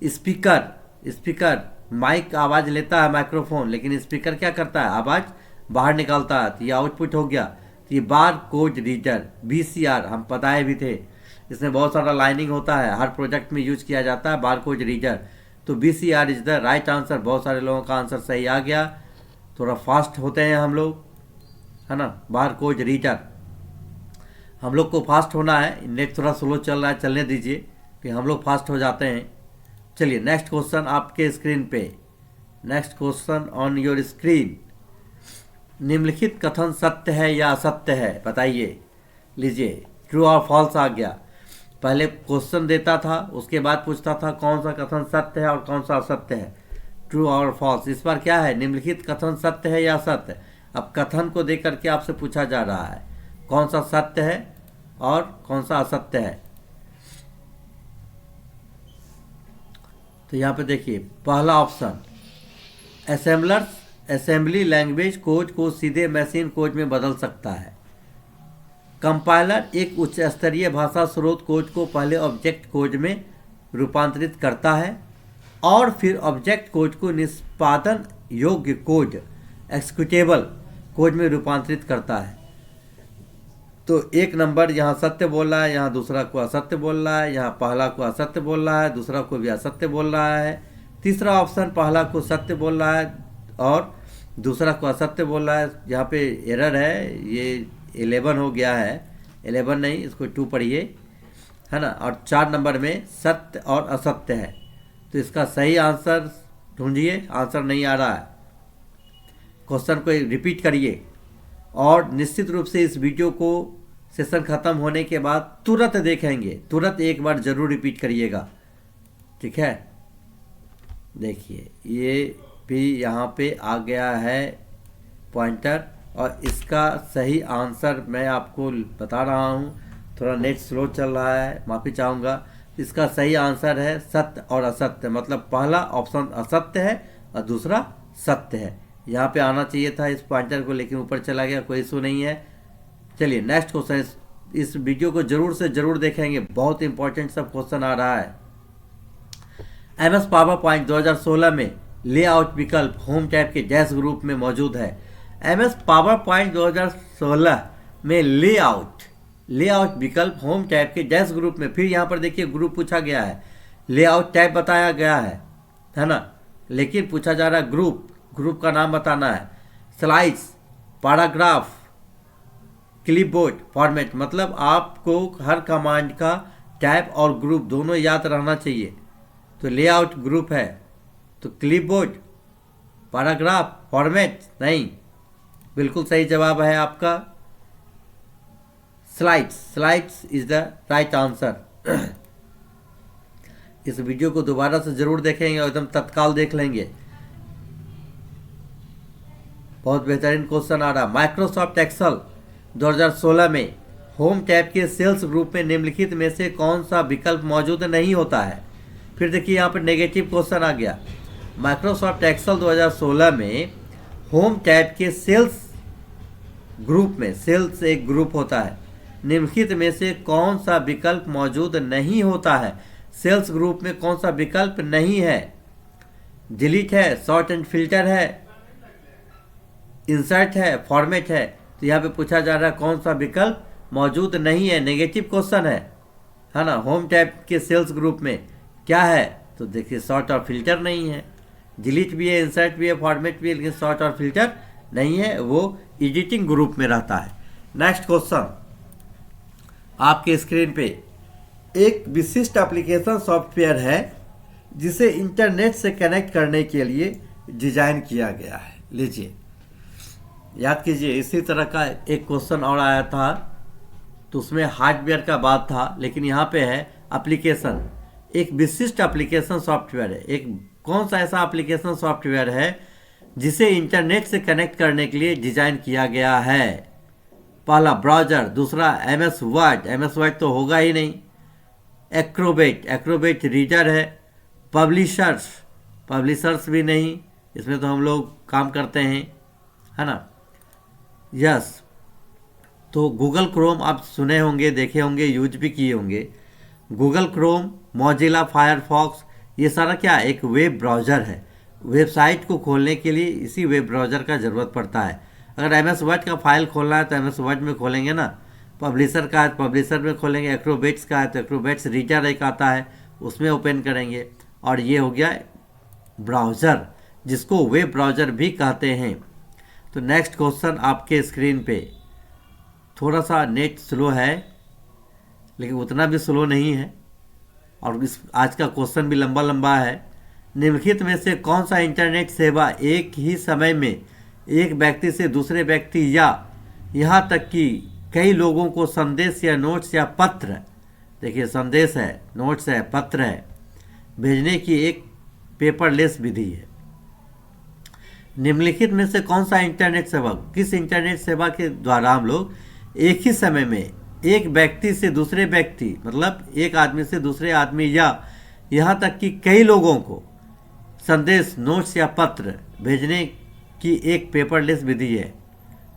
स्पीकर माइक आवाज़ लेता है, माइक्रोफोन, लेकिन स्पीकर क्या करता है, आवाज़ बाहर निकालता है, तो ये आउटपुट हो गया। तो ये बार कोड रीडर VCR हम बताए भी थे, इसमें बहुत सारा लाइनिंग होता है, हर प्रोजेक्ट में यूज किया जाता है बार कोड रीडर। तो VCR is the right answer. बहुत सारे लोगों का आंसर सही आ गया। थोड़ा फास्ट होते हैं हम लोग, है ना। बार कोड रीडर हम लोग को फास्ट होना है, नेट थोड़ा स्लो चल रहा है, चलने दीजिए फिर हम लोग फास्ट हो जाते हैं। चलिए नेक्स्ट क्वेश्चन आपके स्क्रीन पे। Next question on your screen. निम्नलिखित कथन सत्य है या असत्य है, बताइए। लीजिए ट्रू और फॉल्स आ गया। पहले क्वेश्चन देता था, उसके बाद पूछता था कौन सा कथन सत्य है और कौन सा असत्य है, ट्रू और फॉल्स। इस बार क्या है, निम्नलिखित कथन सत्य है या असत्य। अब कथन को देख करके आपसे पूछा जा रहा है कौन सा सत्य है और कौन सा असत्य है। तो यहाँ पे देखिए पहला option, assemblers assembly language code को सीधे मशीन कोड में बदल सकता है। कंपाइलर एक उच्च स्तरीय भाषा स्रोत कोड को पहले ऑब्जेक्ट कोड में रूपांतरित करता है और फिर ऑब्जेक्ट कोड को निष्पादन योग्य कोड एक्सिक्यूटेबल कोड में रूपांतरित करता है। तो एक नंबर यहाँ सत्य बोल रहा है, यहाँ दूसरा को असत्य बोल रहा है, यहाँ पहला को असत्य बोल रहा है, दूसरा को भी असत्य बोल रहा है। तीसरा ऑप्शन पहला को सत्य बोल रहा है और दूसरा को असत्य बोल रहा है। यहाँ पे एरर है, ये 11 हो गया है, 11 नहीं, इसको 2 पढ़िए, है ना। और 4 नंबर में सत्य और असत्य है। तो इसका सही आंसर ढूंढिए, आंसर नहीं आ रहा है। क्वेश्चन को रिपीट करिए और निश्चित रूप से इस वीडियो को सेशन ख़त्म होने के बाद तुरंत देखेंगे, तुरंत एक बार ज़रूर रिपीट करिएगा, ठीक है। देखिए ये भी यहाँ पे आ गया है पॉइंटर और इसका सही आंसर मैं आपको बता रहा हूँ। थोड़ा नेट स्लो चल रहा है, माफ़ी चाहूँगा। इसका सही आंसर है सत्य और असत्य, मतलब पहला ऑप्शन असत्य है और दूसरा सत्य है। यहाँ पे आना चाहिए था इस पॉइंटर को, लेकिन ऊपर चला गया, कोई इशू नहीं है। चलिए नेक्स्ट क्वेश्चन, इस वीडियो को जरूर से जरूर देखेंगे, बहुत इंपॉर्टेंट सब क्वेश्चन आ रहा है। MS पावर पॉइंट 2016 में लेआउट विकल्प होम टैब के डैश ग्रुप में मौजूद है। MS पावर पॉइंट 2016 में लेआउट विकल्प होम टैब के डैश ग्रुप में, फिर यहाँ पर देखिए ग्रुप पूछा गया है, लेआउट टैब बताया गया है ना, लेकिन पूछा जा रहा है ग्रुप का नाम बताना है। स्लाइड्स, पैराग्राफ, क्लिपबोर्ड, फॉर्मेट, मतलब आपको हर कमांड का टैब और ग्रुप दोनों याद रहना चाहिए। तो लेआउट ग्रुप है, तो क्लिपबोर्ड, पैराग्राफ फॉर्मेट नहीं, बिल्कुल सही जवाब है आपका slides. Slides is the right answer. इस वीडियो को दोबारा से जरूर देखेंगे और एकदम तत्काल देख लेंगे। बहुत बेहतरीन क्वेश्चन आ रहा। माइक्रोसॉफ्ट एक्सेल 2016 में होम टैब के सेल्स ग्रुप में निम्नलिखित में से कौन सा विकल्प मौजूद नहीं होता है। फिर देखिए यहाँ पर नेगेटिव क्वेश्चन आ गया। माइक्रोसॉफ्ट एक्सेल 2016 में होम टैब के सेल्स ग्रुप में, सेल्स एक ग्रुप होता है, निम्नलिखित में से कौन सा विकल्प मौजूद नहीं होता है। सेल्स ग्रुप में कौन सा विकल्प नहीं है। डिलीट है, सॉर्ट एंड फिल्टर है, इंसर्ट है, फॉर्मेट है। तो यहाँ पे पूछा जा रहा है कौन सा विकल्प मौजूद नहीं है। नेगेटिव क्वेश्चन है ना। होम टैब के सेल्स ग्रुप में क्या है, तो देखिए सॉर्ट और फिल्टर नहीं है। डिलीट भी है, इंसर्ट भी है, फॉर्मेट भी है, लेकिन सॉर्ट और फिल्टर नहीं है, वो एडिटिंग ग्रुप में रहता है। नेक्स्ट क्वेश्चन आपके स्क्रीन पे, एक विशिष्ट एप्लीकेशन सॉफ्टवेयर है जिसे इंटरनेट से कनेक्ट करने के लिए डिजाइन किया गया है। लीजिए याद कीजिए, इसी तरह का एक क्वेश्चन और आया था तो उसमें हार्डवेयर का बात था, लेकिन यहाँ पे है एप्लीकेशन। एक विशिष्ट एप्लीकेशन सॉफ्टवेयर है। एक कौन सा ऐसा एप्लीकेशन सॉफ्टवेयर है जिसे इंटरनेट से कनेक्ट करने के लिए डिजाइन किया गया है। पहला ब्राउजर, दूसरा MS वर्ड, MS वर्ड तो होगा ही नहीं। एक्रोबेट, एक्रोबेट रीडर है। पब्लिशर्स, पब्लिशर्स भी नहीं, इसमें तो हम लोग काम करते हैं, है ना। यस, तो गूगल क्रोम आप सुने होंगे, देखे होंगे, यूज भी किए होंगे। गूगल क्रोम, मोजिला फायरफॉक्स, ये सारा क्या एक वेब ब्राउज़र है। वेबसाइट को खोलने के लिए इसी वेब ब्राउज़र का ज़रूरत पड़ता है। अगर MS वर्ड का फाइल खोलना है तो MS वर्ड में खोलेंगे ना। पब्लिशर का है तो पब्लिशर में खोलेंगे। एक्रोबेट्स का है तो एक्रोबेट्स रीडर एक आता है, उसमें ओपन करेंगे। और ये हो गया ब्राउज़र, जिसको वेब ब्राउज़र भी कहते हैं। तो नेक्स्ट क्वेश्चन आपके स्क्रीन पे, थोड़ा सा नेट स्लो है लेकिन उतना भी स्लो नहीं है, और इस आज का क्वेश्चन भी लंबा लंबा है। निम्नलिखित में से कौन सा इंटरनेट सेवा एक ही समय में एक व्यक्ति से दूसरे व्यक्ति या यहाँ तक कि कई लोगों को संदेश या नोट्स या पत्र, देखिए संदेश है, नोट्स है, पत्र है, भेजने की एक पेपरलेस विधि है। निम्नलिखित में से कौन सा इंटरनेट सेवा, किस इंटरनेट सेवा के द्वारा हम लोग एक ही समय में एक व्यक्ति से दूसरे व्यक्ति, मतलब एक आदमी से दूसरे आदमी या यहाँ तक कि कई लोगों को संदेश, नोट्स या पत्र भेजने की एक पेपरलेस विधि है।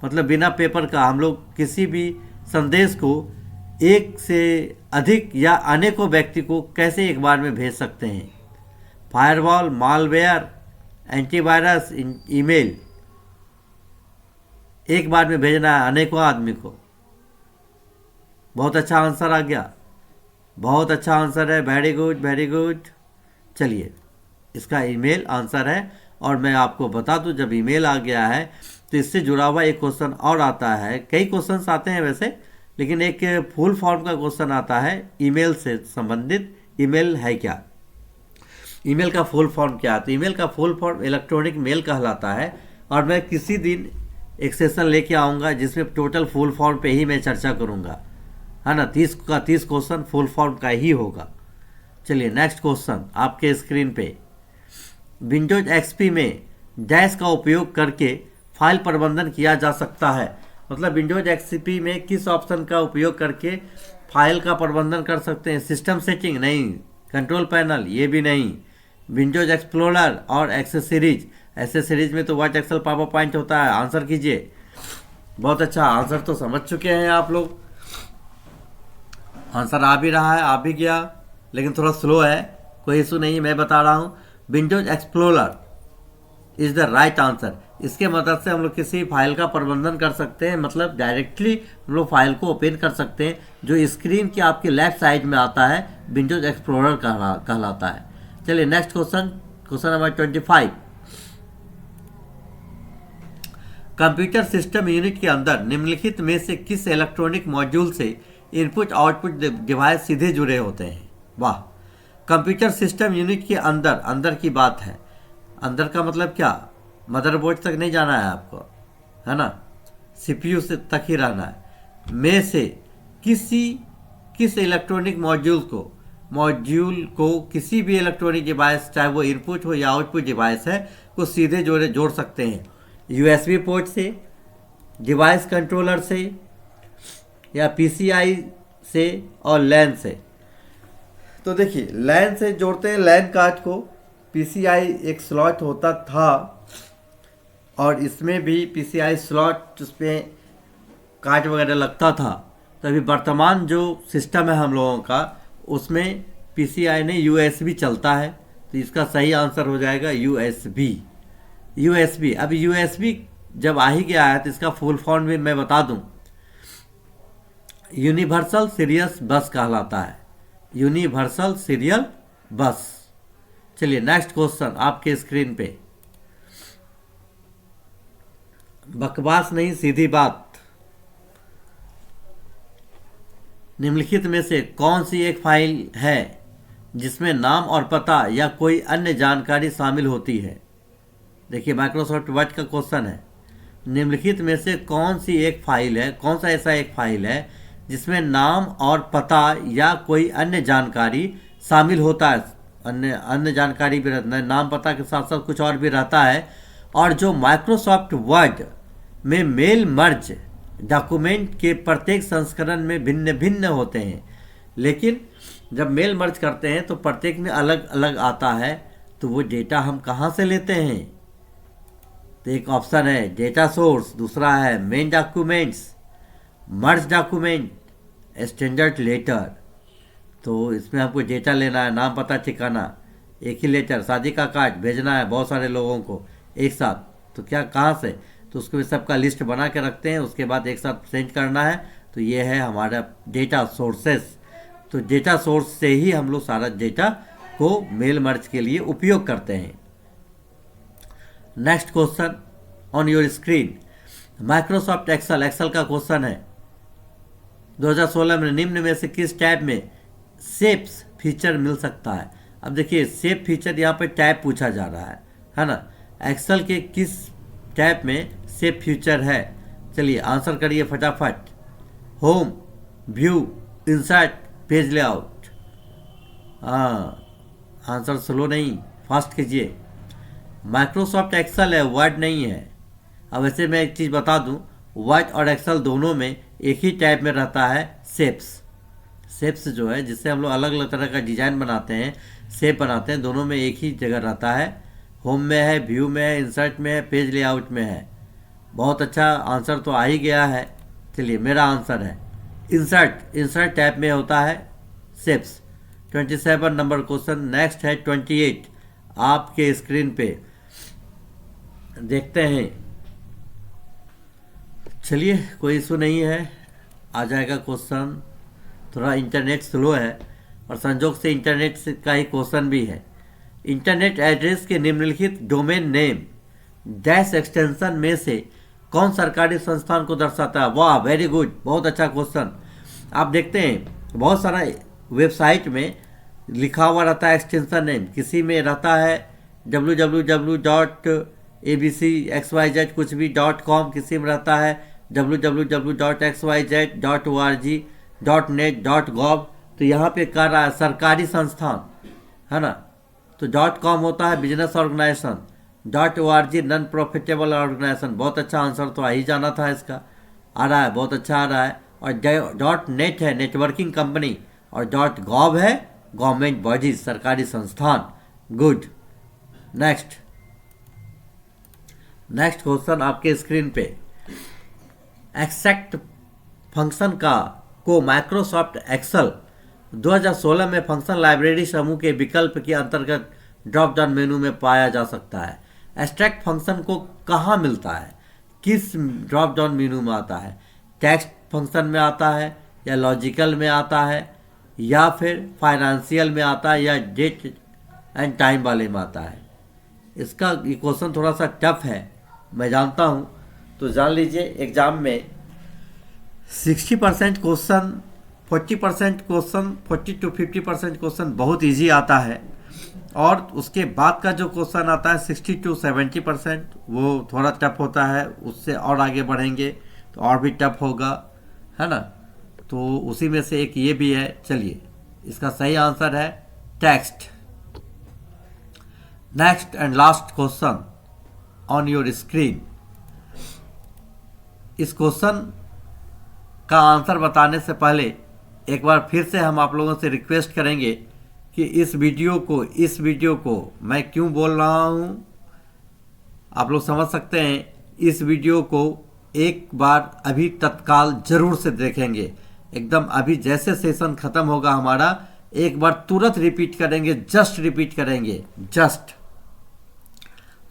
मतलब बिना पेपर का हम लोग किसी भी संदेश को एक से अधिक या अनेकों व्यक्ति को कैसे एक बार में भेज सकते हैं। फायरवॉल, मालवेयर, एंटीवायरस, ईमेल, एक बार में भेजना है अनेकों आदमी को। बहुत अच्छा आंसर आ गया, बहुत अच्छा आंसर है, वेरी गुड वेरी गुड। चलिए, इसका ईमेल आंसर है। और मैं आपको बता दूं, जब ईमेल आ गया है तो इससे जुड़ा हुआ एक क्वेश्चन और आता है। कई क्वेश्चंस आते हैं वैसे, लेकिन एक फुल फॉर्म का क्वेश्चन आता है ईमेल से संबंधित। ईमेल है क्या, ईमेल का फुल फॉर्म क्या है। तो ईमेल का फुल फॉर्म इलेक्ट्रॉनिक मेल कहलाता है। और मैं किसी दिन एक सेशन लेके आऊँगा जिसमें टोटल फुल फॉर्म पे ही मैं चर्चा करूँगा, है ना। 30 का 30 क्वेश्चन फुल फॉर्म का ही होगा। चलिए नेक्स्ट क्वेश्चन आपके स्क्रीन पे, विंडोज XP में डैश का उपयोग करके फाइल प्रबंधन किया जा सकता है। मतलब विंडोज XP में किस ऑप्शन का उपयोग करके फाइल का प्रबंधन कर सकते हैं। सिस्टम सेटिंग नहीं, कंट्रोल पैनल ये भी नहीं, विंडोज एक्सप्लोरर और एक्सेसरीज। एक्सेसरीज में तो वर्ड, एक्सेल, पावर पॉइंट होता है। आंसर कीजिए। बहुत अच्छा, आंसर तो समझ चुके हैं आप लोग। आंसर आ भी रहा है, आ भी गया, लेकिन थोड़ा स्लो है, कोई इशू नहीं, मैं बता रहा हूँ। Windows explorer is the right answer. इसके मदद से हम लोग किसी फाइल का प्रबंधन कर सकते हैं। मतलब डायरेक्टली हम लोग फाइल को ओपन कर सकते हैं। जो स्क्रीन के आपके लेफ्ट साइड में आता है विंडोज एक्सप्लोरर कहलाता है। चलिए next question, question number 25। Computer system unit के अंदर निम्नलिखित में से किस इलेक्ट्रॉनिक मॉड्यूल से इनपुट आउटपुट डिवाइस सीधे जुड़े होते हैं। वाह, कंप्यूटर सिस्टम यूनिट के अंदर, अंदर की बात है। अंदर का मतलब क्या, मदरबोर्ड तक नहीं जाना है आपको, है ना, सीपीयू से तक ही रहना है। में से किस इलेक्ट्रॉनिक मॉड्यूल को किसी भी इलेक्ट्रॉनिक डिवाइस, चाहे वो इनपुट हो या आउटपुट डिवाइस है, को सीधे जोड़ सकते हैं यूएसबी पोर्ट से, डिवाइस कंट्रोलर से, या पीसीआई से और लैन से। तो देखिए लैन से जोड़ते हैं लैन कार्ड को, पीसीआई एक स्लॉट होता था और इसमें भी पीसीआई स्लॉट, उसमें कार्ड वगैरह लगता था। तो अभी वर्तमान जो सिस्टम है हम लोगों का, उसमें पीसीआई नहीं यूएसबी चलता है। तो इसका सही आंसर हो जाएगा यूएसबी। अब यूएसबी जब आ ही गया है तो इसका फुल फॉर्म भी मैं बता दूं, यूनिवर्सल सीरियल बस कहलाता है, यूनिवर्सल सीरियल बस। चलिए नेक्स्ट क्वेश्चन आपके स्क्रीन पे, बकवास नहीं सीधी बात। निम्नलिखित में से कौन सी एक फाइल है जिसमें नाम और पता या कोई अन्य जानकारी शामिल होती है? देखिए माइक्रोसॉफ्ट वर्ड का क्वेश्चन है, निम्नलिखित में से कौन सी एक फाइल है, कौन सा ऐसा एक फाइल है जिसमें नाम और पता या कोई अन्य जानकारी शामिल होता है? अन्य जानकारी भी रहता है, नाम पता के साथ साथ कुछ और भी रहता है, और जो माइक्रोसॉफ्ट वर्ड में मेल मर्ज डॉक्यूमेंट के प्रत्येक संस्करण में भिन्न भिन्न होते हैं, लेकिन जब मेल मर्ज करते हैं तो प्रत्येक में अलग अलग आता है। तो वो डेटा हम कहाँ से लेते हैं? तो एक ऑप्शन है डेटा सोर्स, दूसरा है मेन डॉक्यूमेंट्स, मर्ज डॉक्यूमेंट, स्टैंडर्ड लेटर। तो इसमें आपको डेटा लेना है, नाम पता ठिकाना, एक ही लेटर, शादी का कार्ड भेजना है बहुत सारे लोगों को एक साथ, तो क्या कहाँ से? तो उसको सबका लिस्ट बना के रखते हैं, उसके बाद एक साथ सेंड करना है। तो ये है हमारा डेटा सोर्सेस। तो डेटा सोर्स से ही हम लोग सारा डेटा को मेल मर्ज के लिए उपयोग करते हैं। Next question on your screen, Microsoft Excel का क्वेश्चन है। 2016 में निम्न में से किस टैब में शेप्स फीचर मिल सकता है? अब देखिए शेप फीचर यहाँ पे टैब पूछा जा रहा है ना। एक्सेल के किस टैब में शेप फीचर है? चलिए आंसर करिए फटाफट। Home, view, insert, page layout. हाँ, आंसर स्लो नहीं, फास्ट कीजिए। माइक्रोसॉफ्ट एक्सेल है, वर्ड नहीं है। अब वैसे मैं एक चीज़ बता दूं, वर्ड और एक्सेल दोनों में एक ही टैब में रहता है शेप्स जो है, जिससे हम लोग अलग अलग तरह का डिजाइन बनाते हैं, शेप बनाते हैं, दोनों में एक ही जगह रहता है। होम में है, व्यू में है, इंसर्ट में है, पेज लेआउट में है। बहुत अच्छा, आंसर तो आ ही गया है। चलिए मेरा आंसर है इंसर्ट टैब में होता है शेप्स। 27 number question. नेक्स्ट है 28 आपके स्क्रीन पे, देखते हैं। चलिए कोई इशू नहीं है, आ जाएगा क्वेश्चन। थोड़ा इंटरनेट स्लो है और संजोग से इंटरनेट का ही क्वेश्चन भी है। इंटरनेट एड्रेस के निम्नलिखित डोमेन नेम डैश एक्सटेंशन में से कौन सरकारी संस्थान को दर्शाता है? वाह, वेरी गुड, बहुत अच्छा क्वेश्चन। आप देखते हैं बहुत सारा वेबसाइट में लिखा हुआ रहता है एक्सटेंशन नेम, किसी में रहता है www.abcxyz कुछ भी .com, किसी में रहता है www.xyz.org.net.gov। तो यहाँ पे कर रहा है सरकारी संस्थान, है ना। तो .com होता है business organisation, .org non profitable organisation. बहुत अच्छा आंसर तो आ ही जाना था इसका, आ रहा है, बहुत अच्छा आ रहा है। और .net है नेटवर्किंग कंपनी, और .gov है गवर्नमेंट बॉडीज, सरकारी संस्थान। गुड। नेक्स्ट क्वेश्चन आपके स्क्रीन पे, एक्सेक्ट फंक्शन को माइक्रोसॉफ्ट एक्सेल 2016 में फंक्शन लाइब्रेरी समूह के विकल्प के अंतर्गत ड्रॉप डाउन मेनू में पाया जा सकता है। एक्सट्रैक्ट फंक्शन को कहाँ मिलता है, किस ड्रॉप डाउन मेनू में आता है? टेक्स्ट फंक्शन में आता है, या लॉजिकल में आता है, या फिर फाइनेंशियल में आता है, या डेट एंड टाइम वाले में आता है? इसका ये क्वेश्चन थोड़ा सा टफ है, मैं जानता हूँ। तो जान लीजिए एग्जाम में 60% क्वेश्चन, 40% क्वेश्चन, 40 to 50% क्वेश्चन बहुत इजी आता है, और उसके बाद का जो क्वेश्चन आता है 60 to 70%, वो थोड़ा टफ होता है, उससे और आगे बढ़ेंगे तो और भी टफ होगा, है ना। तो उसी में से एक ये भी है। चलिए, इसका सही आंसर है text. Next and last question on your screen. इस क्वेश्चन का आंसर बताने से पहले एक बार फिर से हम आप लोगों से रिक्वेस्ट करेंगे कि इस वीडियो को मैं क्यों बोल रहा हूँ, आप लोग समझ सकते हैं। इस वीडियो को एक बार अभी तत्काल जरूर से देखेंगे, एकदम अभी जैसे सेशन खत्म होगा हमारा, एक बार तुरंत रिपीट करेंगे, जस्ट रिपीट करेंगे, जस्ट।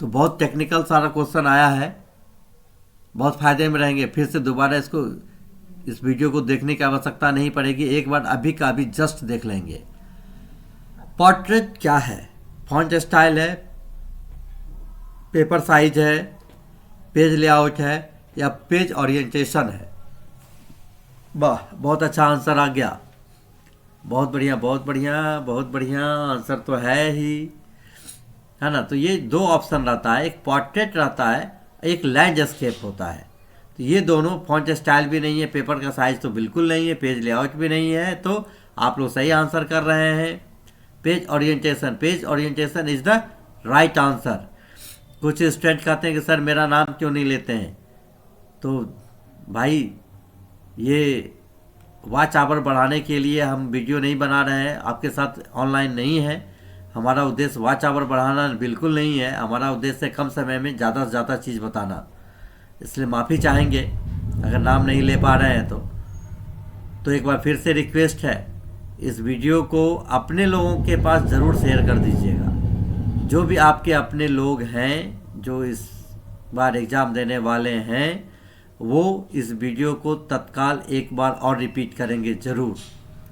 तो बहुत टेक्निकल सारा क्वेश्चन आया है, बहुत फायदे में रहेंगे। फिर से दोबारा इस वीडियो को देखने की आवश्यकता नहीं पड़ेगी, एक बार अभी का अभी जस्ट देख लेंगे। पोर्ट्रेट क्या है? फॉन्ट स्टाइल है, पेपर साइज है, पेज लेआउट है, या पेज ओरिएंटेशन है? वाह, बहुत अच्छा आंसर आ गया। बहुत बढ़िया, बहुत बढ़िया, बहुत बढ़िया आंसर तो है ही, है ना। तो ये दो ऑप्शन रहता है, एक पोर्ट्रेट रहता है, एक लैंडस्केप होता है। तो ये दोनों, फॉन्ट स्टाइल भी नहीं है, पेपर का साइज तो बिल्कुल नहीं है, पेज लेआउट भी नहीं है, तो आप लोग सही आंसर कर रहे हैं। Page orientation is the right answer. कुछ स्टूडेंट कहते हैं कि सर मेरा नाम क्यों नहीं लेते हैं? तो भाई, ये वॉच आवर बढ़ाने के लिए हम वीडियो नहीं बना रहे हैं, आपके साथ ऑनलाइन नहीं है। हमारा उद्देश्य वॉच आवर बढ़ाना बिल्कुल नहीं है, हमारा उद्देश्य है कम समय में ज़्यादा से ज़्यादा चीज़ बताना। इसलिए माफ़ी चाहेंगे अगर नाम नहीं ले पा रहे हैं तो एक बार फिर से रिक्वेस्ट है, इस वीडियो को अपने लोगों के पास ज़रूर शेयर कर दीजिएगा। जो भी आपके अपने लोग हैं जो इस बार एग्ज़ाम देने वाले हैं, वो इस वीडियो को तत्काल एक बार और रिपीट करेंगे ज़रूर।